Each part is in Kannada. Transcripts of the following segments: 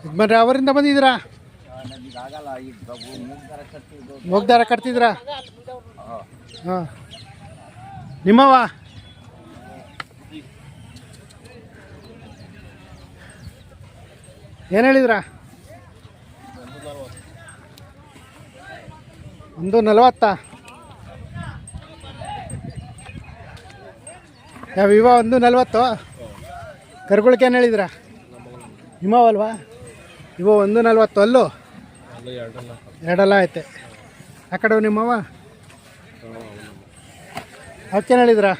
ಯಜಮಾನ್ರೆ ಅವರಿಂದ ಬಂದಿದ್ದೀರಾ? ಮೂಗ್ದಾರ ಕಟ್ತಿದ್ರಾ? ಹಾಂ. ನಿಮ್ಮವ ಏನು ಹೇಳಿದ್ರಾ? 140. ಯಾವ ಇವ 140? ಕರ್ಗುಳಕ್ಕೆ ಏನು ಹೇಳಿದ್ರಾ? ನಿಮ್ಮವಲ್ವಾ? ಇವ 140 ಅಲ್ಲೂ ಎರಡಲ್ಲ ಐತೆ. ಆ ಕಡೆ ನಿಮ್ಮವ ಅವಕ್ಕೇನು ಹೇಳಿದ್ರಾ?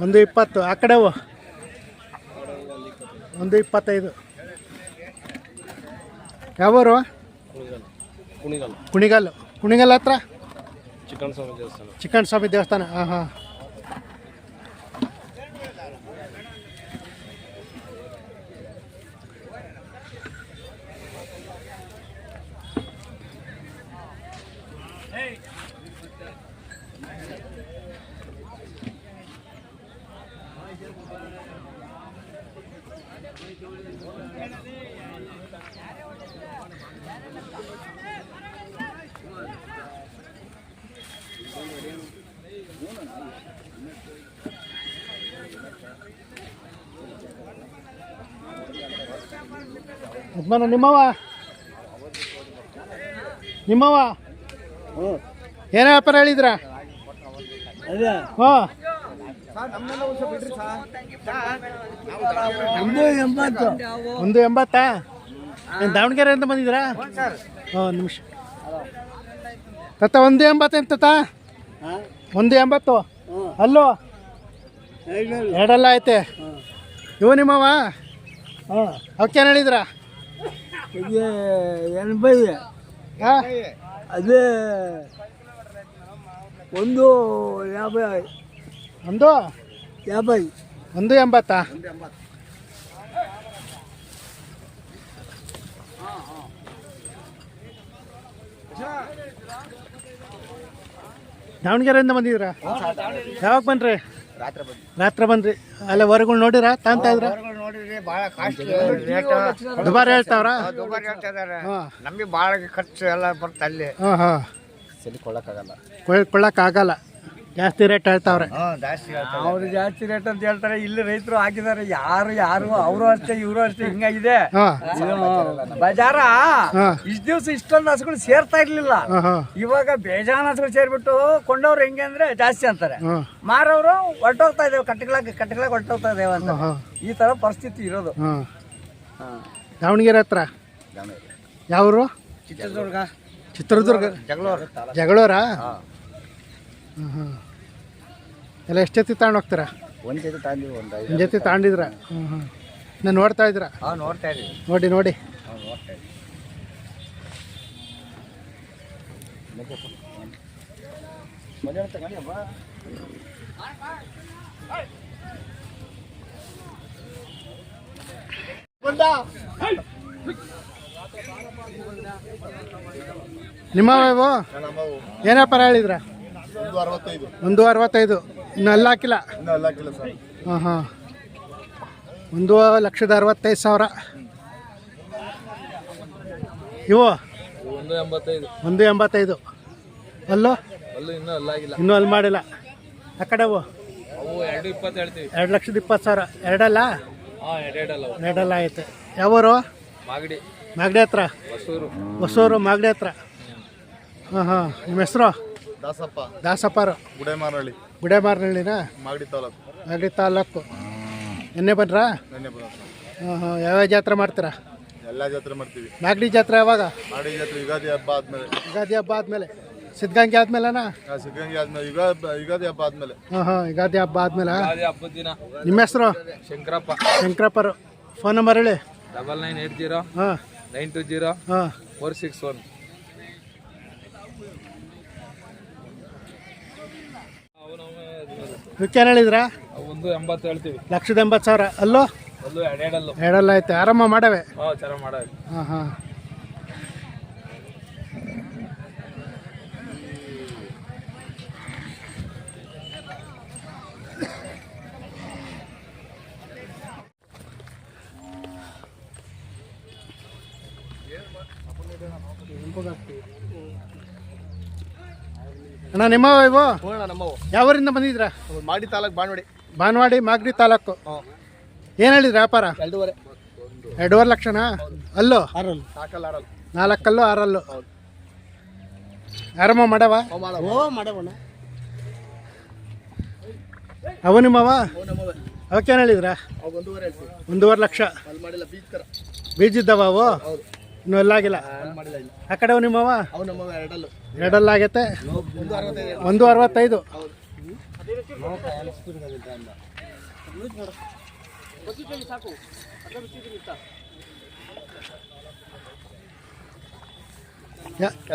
120. ಆ ಕಡೆವು 125. ಯಾವೂರು? ಕುಣಿಗಲ್ಲು. ಕುಣಿಗಲ್ ಹತ್ರ ಚಿಕ್ಕಣ್ಣ ಸ್ವಾಮಿ ದೇವಸ್ಥಾನ. ಹಾಂ ಹಾಂ. ಯಜಮಾನ ನಿಮ್ಮವ ಏನ ವ್ಯಾಪಾರ ಹೇಳಿದ್ರ? ಹಾಂ. 180. ಏನು ದಾವಣಗೆರೆಯಿಂದ ಬಂದಿದ್ದೀರಾ? ಹಾಂ ನಿಮಿಷ ತತ್ತ 180 ಎಂತ 180 ಅಲ್ಲೋ ಎರಡಲ್ಲ ಐತೆ. ಇವು ನಿಮ್ಮವ? ಹಾಂ. ಅವಕ್ಕೇನು ಹೇಳಿದ್ರ? 80. ಹಾಂ. ಅದೇ 150. 180. ದಾವಣಗೆರೆಯಿಂದ ಬಂದಿದ್ದೀರಾ? ಯಾವಾಗ ಬನ್ರಿ? ರಾತ್ರಿ ಬಂದ್ರಿ. ಅಲ್ಲೇ ಹೊರಗಳು ನೋಡಿರ ತಾಂತ ಇದ್ರ? ದುಬಾರಿ ಹೇಳ್ತಾವ್ರ? ನಮಗೆ ಭಾಳ ಖರ್ಚು ಎಲ್ಲ ಬರ್ತ ಅಲ್ಲಿ. ಹಾಂ ಹಾಂ. ಕೊಳ್ಳಕ್ಕಾಗಲ್ಲ, ಜಾಸ್ತಿ ರೇಟ್ ಹೇಳ್ತಾವ್ರೆ. ಅವ್ರು ಜಾಸ್ತಿ ರೇಟ್ ಅಂತ ಹೇಳ್ತಾರೆ. ಇಲ್ಲಿ ರೈತರು ಹಾಕಿದ್ದಾರೆ. ಯಾರು ಅವರು ಅಷ್ಟೇ ಇವರು ಅಷ್ಟೇ ಹಿಂಗಾಗಿದೆ ಬಜಾರ. ಇಷ್ಟ ದಿವಸ ಇಷ್ಟೊಂದು ಹಸುಗಳು ಸೇರ್ತಾ ಇರ್ಲಿಲ್ಲ. ಇವಾಗ ಬೇಜಾನ್ ಹಸುಗಳು ಸೇರ್ಬಿಟ್ಟು ಕೊಂಡವ್ರು ಹೆಂಗೆ ಅಂದ್ರೆ ಜಾಸ್ತಿ ಅಂತಾರೆ, ಮಾರವ್ರು ಹೊರಟೋಗ್ತಾ ಇದೇವೆ, ಕಟ್ಟಗಳಾಗ ಹೊರಟೋಗ್ತಾ ಇದೇವೆ ಅಂತ. ಈ ತರ ಪರಿಸ್ಥಿತಿ ಇರೋದು. ದಾವಣಗೆರೆ ಹತ್ರ ಯಾವರು? ಚಿತ್ರದುರ್ಗ. ಜಗಳೂರ. ಎಲ್ಲ ಎಷ್ಟು ಜೊತೆ ತಗೊಂಡು ಹೋಗ್ತೀರಾ? ಒಂದು ಜೊತೆ ತಗೊಂಡಿದ್ರ? ನಾನು ನೋಡ್ತಾ ಇದ್ದೀರಾ? ನೋಡಿ. ನಿಮ್ಮವು ಏನು ವ್ಯಾಪಾರ ಹೇಳಿದ್ರ? 165. ಇನ್ನು ಅಲ್ಲ ಹಾಕಿಲ್ಲ? ಹಾಂ ಹಾಂ. 1,65,000. ಇವು 185. ಅಲ್ಲೋ ಇನ್ನೂ ಅಲ್ಲಿ ಮಾಡಿಲ್ಲ. ಆ ಕಡೆವು 2,20,000. ಎರಡಲ್ಲ? ಎರಡಲ್ಲ ಐತೆ. ಯಾವೂರು? ಮಾಗಡಿ ಹತ್ರ. ಹೊಸೂರು ಮಾಗಡಿ ಹತ್ರ. ಹಾಂ ಹಾಂ. ನಿಮ್ಮ ಹೆಸರು? ದಾಸಪ್ಪರು. ಗುಡೇಮಾರನಹಳ್ಳಿನಾ? ಮಾಗಡಿ ತಾಲೂಕು. ಎನ್ನೆ ಬನ್ರಾ? ಹಾಂ ಹಾಂ. ಯಾವ್ಯಾವ ಜಾತ್ರೆ ಮಾಡ್ತೀರಾ? ಎಲ್ಲ ಜಾತ್ರೆ ಮಾಡ್ತೀವಿ. ಮಾಗಡಿ ಜಾತ್ರೆ ಯಾವಾಗ? ಯುಗಾದಿ ಹಬ್ಬ ಆದ್ಮೇಲೆ. ಸಿದ್ಧಗಂಗೆ ಆದ್ಮೇಲೆನಾ? ಸಿದ್ಧಗಂಗೆ ಆದ್ಮೇಲೆ ಯುಗಾದಿ ಹಬ್ಬ ಆದ್ಮೇಲೆ. ಹಾಂ ಹಾಂ. ಯುಗಾದಿ ಹಬ್ಬ ಆದ್ಮೇಲೆ. ನಿಮ್ಮ ಹೆಸರು? ಶಂಕರಪ್ಪರು. ಫೋನ್ ನಂಬರ್ ಹೇಳಿ. 9980 ಹಾಂ 920 ಹಾಂ 461. ಇವಕ್ಕೇನು ಹೇಳಿದ್ರಾ? 180. 180 ಹೇಳ್ತೀವಿ. 1,80,000. ಅಲ್ಲೋ ಅಲ್ಲೂ ಎರಡಲ್ಲೂ. ಎರಡಲ್ಲ ಐತೆ, ಆರಾಮ ಮಾಡವೆ. ಚೆನ್ನಾಗಿ ಮಾಡೋದು. ಹಾಂ ಹಾಂ. ಅಣ್ಣ ನಿಮ್ಮವ ಇವು ನಮ್ಮವು ಯಾವರಿಂದ ಬಂದಿದ್ರಾ? ಮಾಡಿ ತಾಲೂಕು ಬಾಣವಾಡಿ. ಬಾನವಾಡಿ ಮಾಗಡಿ ತಾಲೂಕು. ಏನು ಹೇಳಿದ್ರಿ ವ್ಯಾಪಾರ? 2.5. 2.5 ಲಕ್ಷನಾ? ಅಲ್ಲೋ 4 6 ಆರಾಮ ಮಾಡವ? ಅವು ನಿಮ್ಮವ ಅವಕ್ಕೇನು ಹೇಳಿದ್ರ? 1.5 ಲಕ್ಷ. ಬೀಜಿದ್ದವ ಅವು ಇನ್ನೂ ಎಲ್ಲಾಗಿಲ್ಲ. ಆ ಕಡೆ ನಿಮ್ಮವ 2 ಆಗೈತೆ. 1.65.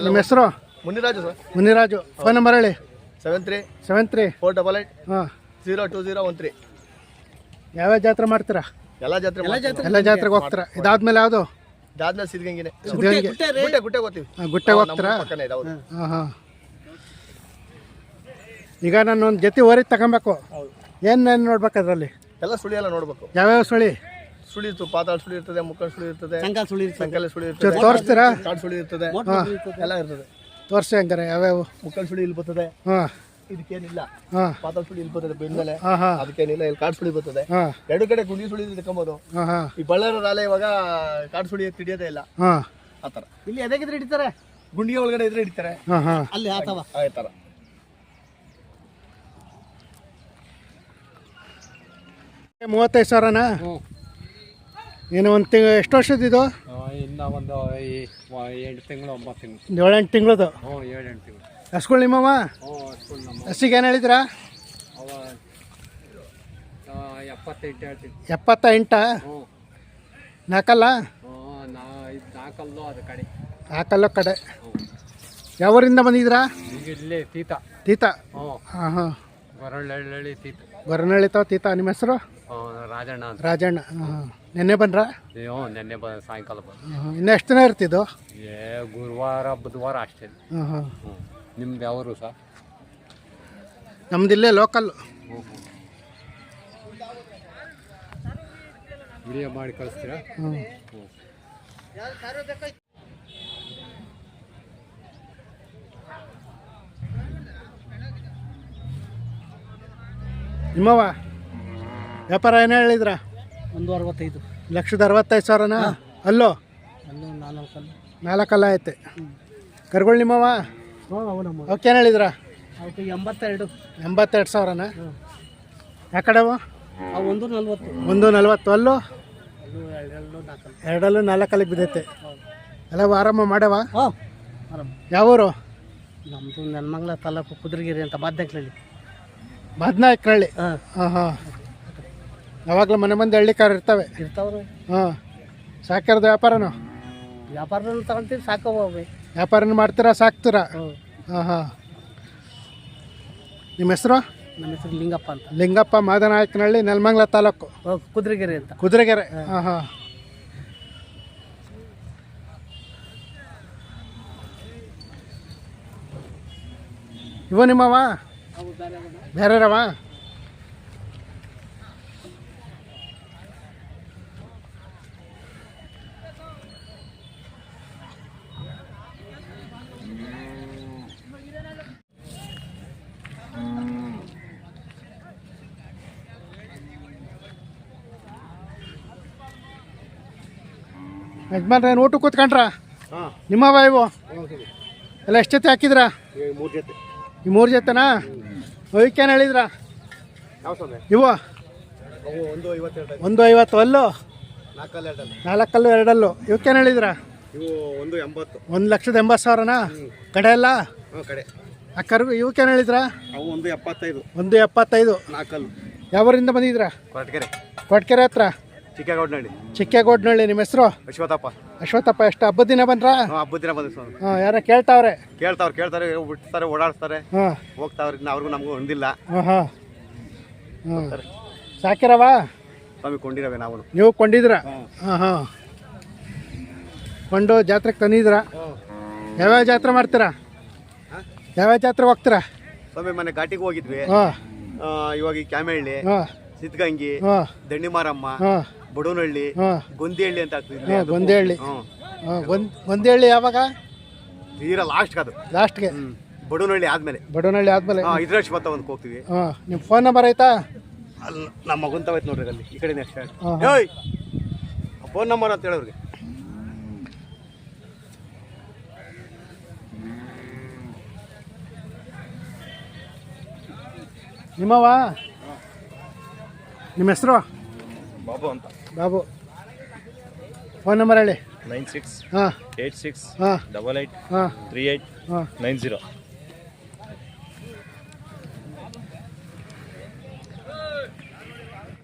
ನಿಮ್ಮ ಹೆಸರು? Muniraju sir. Muniraju. Phone number ಹೇಳಿ. 73 488 ಹಾಂ 02013. ಯಾವ್ಯಾವ ಜಾತ್ರೆ ಮಾಡ್ತೀರಾ? ಎಲ್ಲ ಜಾತ್ರೆ ಎಲ್ಲ ಜಾತ್ರೆಗೆ ಹೋಗ್ತೀರಾ? ಇದಾದ್ಮೇಲೆ ಯಾವುದು? ಇದಾದ್ಮೇಲೆ ಸಿದ್ಗಂಗಿನೇ ಗುಟ್ಟೆ ಹೋಗ್ತೀವಿ. ಗುಟ್ಟೆಗೆ ಹೋಗ್ತೀರಾ? ಹಾಂ ಹಾಂ. ಈಗ ನಾನು ಒಂದು ಜೊತೆ ಓರಿ ತಗೊಬೇಕು, ಏನು ನೋಡ್ಬೇಕು ಅದರಲ್ಲಿ? ಎಲ್ಲ ಸುಳಿ ಎಲ್ಲ ನೋಡ್ಬೇಕು. ಯಾವ್ಯಾವ ಸುಳಿ? ಸುಳಿ ಇರ್ತದೆ, ಪಾತಾಳ ಸುಳಿ ಇರ್ತದೆ, ಮುಕ್ಕಲ್ ಸುಳಿ ಇರ್ತದೆ, ಸಂಕಲ್ ಸುಳಿ ಚೂರು ಇರ್ತದೆ, ತೋರಿಸ್ತೀರಾ? ಕಾಡು ಸುಳಿ ಇರ್ತದೆ, ಎಲ್ಲ ಇರ್ತದೆ. ತೋರಿಸಿ ಹಂಗಾರೆ ಯಾವ್ಯಾವ? ಮುಕ್ಕಲ್ ಸುಳಿ ಇಲ್ಲಿ ಬರ್ತದೆ, ಹಾಂ ಇದಕ್ಕೇನಿಲ್ಲ. ಹಾಂ ಪಾತಾಳ ಸುಳಿ ಇಲ್ಲಿ ಬರ್ತದೆ ಬೆಂದ್ಮೇಲೆ, ಹಾಂ ಹಾಂ ಅದಕ್ಕೇನಿಲ್ಲ. ಇಲ್ಲಿ ಕಾಡು ಸುಳಿ ಬರ್ತದೆ. ಹಾಂ ಎರಡು ಕಡೆ ಗುಂಡಿ ಸುಳಿ ತಗೊಂಬೋದು. ಹಾಂ ಹಾಂ ಈ ಬಳ್ಳಾರಿ ರಾಲೆ ಇವಾಗ ಕಾಡು ಸುಳಿ ಹಿಡಿಯೋದೇ ಇಲ್ಲ ಹಾಂ. ಆ ಥರ. ಇಲ್ಲಿ ಎದಗಿದ್ರೆ ಹಿಡಿತಾರೆ, ಗುಂಡಿಗೆ ಒಳಗಡೆ ಇದ್ರೆ ಹಿಡಿತಾರೆ. ಹಾಂ ಹಾಂ. ಅಲ್ಲಿ ಆ ಥರ. $35,000ನಾ? ಏನು ಒಂದು ಎಷ್ಟು ವರ್ಷದಿದು? ಇನ್ನು ಒಂದು 8 ತಿಂಗಳು 9 ತಿಂಗಳು. 7-8 ತಿಂಗಳದು. 7-8 ತಿಂಗಳು. ಹಸ್ಗಳು ನಿಮ್ಮವ? ಹಸಿಗೆ ಏನು ಹೇಳಿದ್ರಾ? 78 ಹೇಳ್ತೀನಿ. 78? ನಾಲ್ಕಲ್ಲ? ನಾಲ್ಕಲ್ಲು ಅದು ಕಡೆ. ನಾಲ್ಕಲ್ಲೋ ಕಡೆ. ಯಾವೂರಿಂದ ಬಂದಿದ್ರಾ? ಈಗ ಇಲ್ಲೇ ತೀತ. ತೀತ? ಹ್ಞೂ. ಹಾಂ ಹಾಂ. ಗೊರಳ್ಳಿ ತೀತ. ಗೊರನಹಳ್ಳಿ ತಾವ ತೀತ. ನಿಮ್ಮ ಹೆಸರು? ರಾಜಣ್ಣ ಅಂತ. ರಾಜಣ್ಣ. ಹಾಂ ಹಾಂ. ನೆನ್ನೆ ಬಂದ್ರಾ? ನೆನ್ನೆ ಸಾಯಂಕಾಲ ಬಂದು. ಇನ್ನು ಎಷ್ಟು ದಿನ ಇರ್ತಿದ್ದು? ಗುರುವಾರ ಬುಧವಾರ ಅಷ್ಟೇ. ಹಾಂ ಹಾಂ. ನಿಮ್ದು ಯಾವರು ಸರ್? ನಮ್ದು ಇಲ್ಲೇ ಲೋಕಲ್. ವಿಡಿಯೋ ಮಾಡಿ ಕಳಿಸ್ತೀರಾ? ಹ್ಞೂ. ನಿಮ್ಮವ ವ್ಯಾಪಾರ ಏನು ಹೇಳಿದ್ರ? 165. 1,65,000ನಾ? ಅಲ್ಲೋ 4 ಐತೆ. ಕರ್ಗಳು ನಿಮ್ಮವ? ಅವಕ್ಕೇನು ಹೇಳಿದ್ರ? 82,000ನಾ? ಯಾವ ಕಡೆವು? 140. ಅಲ್ಲೋ 2 4 ಬಿದ್ದೈತೆ. ಎಲ್ಲ ಆರಾಮ ಮಾಡ್ಯವ? ಯಾವೂರು? ನಮ್ಮದು ನೆನ್ಮಂಗ್ಲ ತಾಲೂಕು ಕುದ್ರಗಿರಿ ಅಂತ ಬಾದ್ನಾಯ್ಕಲ್ಲಿ. ಬಾದ್ನಾಯ್ಕನಹಳ್ಳಿ. ಹಾಂ ಹಾಂ. ಯಾವಾಗಲೂ ಮನೆ ಮಂದಿ ಹಳ್ಳಿಕಾರ ಇರ್ತಾವೆ. ಹಾಂ. ಸಾಕಿರೋದು ವ್ಯಾಪಾರನೂ? ವ್ಯಾಪಾರನೂ ತಗೊಂತೀವಿ, ಸಾಕೋವೆ. ವ್ಯಾಪಾರನೂ ಮಾಡ್ತೀರಾ, ಸಾಕ್ತೀರಾ? ಹಾಂ ಹಾಂ. ನಿಮ್ಮ ಹೆಸರು? ನಮ್ಮ ಹೆಸರು ಲಿಂಗಪ್ಪ ಅಂತ. ಲಿಂಗಪ್ಪ, ಮಾದನಾಯಕನಹಳ್ಳಿ, ನೆಲಮಂಗಲ ತಾಲೂಕು, ಕುದ್ರಗಿರಿ ಅಂತ. ಕುದುರೆಗೆರೆ. ಹಾಂ ಹಾಂ. ಇವು ನಿಮ್ಮವ? ಬೇರೆರವ? ಯಜಮಾನ್ರೆ ಏನು ಊಟ ಕೂತ್ಕೊಂಡ್ರ? ನಿಮ್ಮವ ಇವು ಎಲ್ಲ ಎಷ್ಟು ಜೊತೆ ಹಾಕಿದ್ರ? 3 ಜೊತೆ. ಈ 3 ಜೊತೆನಾ? ಅವಕ್ಕೇನು ಹೇಳಿದ್ರ? ಇವು 150. ಅಲ್ಲೋ 4 2 ಇವಕ್ಕೇನು ಹೇಳಿದ್ರ? ಇವು 180. 1,80,000ನಾ? ಕಡೆ ಎಲ್ಲ ಕಡೆ. ಆ ಕರ್ಗು ಇವಕ್ಕೇನು ಹೇಳಿದ್ರ? ಅವು 175. 175. 4. ಯಾವೂರಿಂದ ಬಂದಿದ್ರ? ಕೊಟ್ಕೆರೆ ಹತ್ರ. ಚಿಕ್ಕೇಗೌಡನಹಳ್ಳಿ. ನಿಮ್ಮ ಹೆಸರು? ಅಶ್ವಥಪ್ಪ. ಎಷ್ಟು ಹಬ್ಬದ ದಿನ ಬಂದ್ರ? ಹಬ್ಬದ ದಿನ ಬಂದ. ಹಾಂ. ಯಾರ ಕೇಳ್ತಾವ್ರೆ? ಕೇಳ್ತಾರೆ, ಬಿಡ್ತಾರೆ, ಓಡಾಡ್ತಾರೆ, ಹಾಂ. ಹೋಗ್ತಾವ್ರಿ. ಅವ್ರಿಗೂ ನಮಗೂ ಹೊಂದಿಲ್ಲ. ಹಾಂ ಹಾಂ ಹಾಂ. ಸಾಕಿರವ ಸ್ವಾಮಿ ಕೊಂಡಿರವೆ ನಾವು. ನೀವು ಕೊಂಡಿದ್ರ? ಹಾಂ ಹಾಂ, ಕೊಂಡು ಜಾತ್ರೆಗೆ ತಂದಿದ್ರ? ಯಾವ್ಯಾವ ಜಾತ್ರೆ ಮಾಡ್ತೀರಾ? ಯಾವ್ಯಾವ ಜಾತ್ರೆಗೆ ಹೋಗ್ತೀರಾ? ಸ್ವಾಮಿ ಮೊನ್ನೆ ಘಾಟಿಗೆ ಹೋಗಿದ್ವಿ. ಹಾಂ ಇವಾಗ ಈ ಕ್ಯಾಮೆಹಳ್ಳಿ, ಹಾಂ ಸಿದ್ಧಗಂಗಿ, ಹಾಂ ದಂಡಿಮಾರಮ್ಮ, ಹಾಂ ಬಡವನಹಳ್ಳಿ, ಹಾಂ ಗೊಂದಿಹಳ್ಳಿ ಅಂತ ಆಗ್ತದೆ. ಹಾಂ ಗೊಂದಿಹಳ್ಳಿ. ಹಾಂ ಗೊಂದಿಹಳ್ಳಿ ಯಾವಾಗ? ತೀರಾ ಲಾಸ್ಟ್ ಅದು, ಲಾಸ್ಟ್ಗೆ. ಬಡವನಹಳ್ಳಿ ಆದ್ಮೇಲೆ, ಬಡವನಹಳ್ಳಿ ಆದಮೇಲೆ. ಇದ್ರಾಕ್ಷ ಭತ್ತ ಒಂದು ಹೋಗ್ತೀವಿ. ಹಾಂ, ನಿಮ್ಮ ಫೋನ್ ನಂಬರ್ ಐತಾ? ಅಲ್ಲಿ ನಮ್ಮ ಮಗನ್ ತಗೋಯ್ತು ನೋಡ್ರಿ ಅಲ್ಲಿ ಈ ಕಡೆ ಅಷ್ಟೇ. ಹಾಂ. ಏಯ್ ಫೋನ್ ನಂಬರ್ ಅಂತ ಹೇಳೋರಿಗೆ. ನಿಮ್ಮವ? ನಿಮ್ಮ ಹೆಸರು? ಬಾಬು ಅಂತ. ಬಾಬು. ಫೋನ್ ನಂಬರ್ ಹೇಳಿ. 96 ಹಾಂ 86 ಹಾಂ 88 ಹಾಂ 38 ಹಾಂ 90.